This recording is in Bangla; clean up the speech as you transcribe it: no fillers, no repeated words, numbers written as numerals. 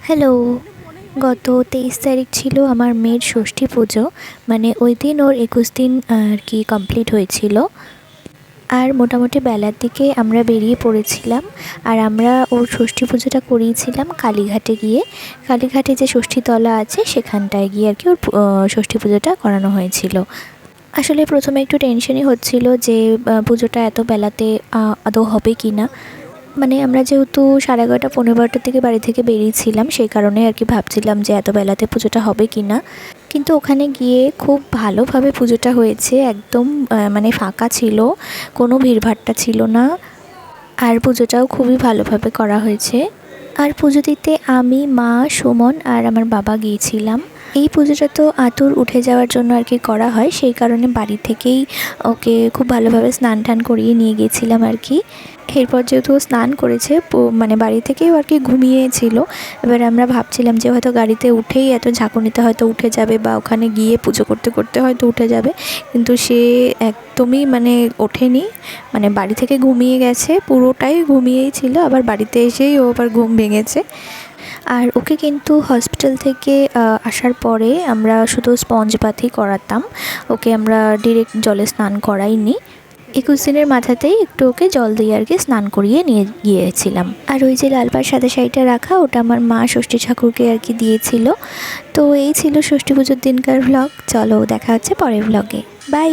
হ্যালো। গত 23 তারিখ ছিল আমার মেয়ের ষষ্ঠী পুজো। মানে ওই দিন ওর 21 দিন আর কি কমপ্লিট হয়েছিল। আর মোটামুটি বেলার দিকে আমরা বেরিয়ে পড়েছিলাম। আর আমরা ওর ষষ্ঠী পুজোটা করিয়েছিলাম কালীঘাটে গিয়ে। কালীঘাটে যে ষষ্ঠীতলা আছে সেখানটায় গিয়ে আর কি ওর ষষ্ঠী পুজোটা করানো হয়েছিল। আসলে প্রথমে একটু টেনশনই হচ্ছিল যে পুজোটা এত বেলাতে আদৌ হবে কি না। মানে আমরা যেহেতু 11:30 12টার দিকে বাড়ি থেকে বেরিয়েছিলাম, সেই কারণে আর কি ভাবছিলাম যে এত বেলাতে পুজোটা হবে কি না। কিন্তু ওখানে গিয়ে খুব ভালোভাবে পুজোটা হয়েছে। একদম মানে ফাঁকা ছিল, কোনো ভিড়ভাট্টা ছিল না। আর পুজোটাও খুবই ভালোভাবে করা হয়েছে। আর পুজো দিতে আমি, মা, সুমন আর আমার বাবা গিয়েছিলাম। এই পুজোটা তো আতুর উঠে যাওয়ার জন্য আর কি করা হয়, সেই কারণে বাড়ি থেকেই ওকে খুব ভালোভাবে স্নান টান করিয়ে নিয়ে গিয়েছিলাম আর কি। এরপর যেহেতু স্নান করেছে মানে বাড়ি থেকেও আর কি ঘুমিয়েছিল। এবার আমরা ভাবছিলাম যে হয়তো গাড়িতে উঠেই এত ঝাঁকুনিতে হয়তো উঠে যাবে বা ওখানে গিয়ে পুজো করতে করতে হয়তো উঠে যাবে, কিন্তু সে একদমই মানে ওঠেনি। মানে বাড়ি থেকে ঘুমিয়ে গেছে, পুরোটাই ঘুমিয়েই ছিল। আবার বাড়িতে এসেই ও আবার ঘুম ভেঙেছে। আর ওকে কিন্তু হসপিটাল থেকে আসার পরে আমরা শুধু স্পঞ্জ বাথই করাতাম, ওকে আমরা ডিরেক্ট জলে স্নান করাইনি। 21 দিনের মাথাতেই একটু ওকে জল দিয়ে আর কি স্নান করিয়ে নিয়ে গিয়েছিলাম। আর ওই যে লাল পাড় সাদা শাড়িটা রাখা, ওটা আমার মা ষষ্ঠী ঠাকুরকে আর কি দিয়েছিল। তো এই ছিল ষষ্ঠী পুজোর দিনকার ভ্লগ। চলো দেখা হচ্ছে পরের ভ্লগে। বাই।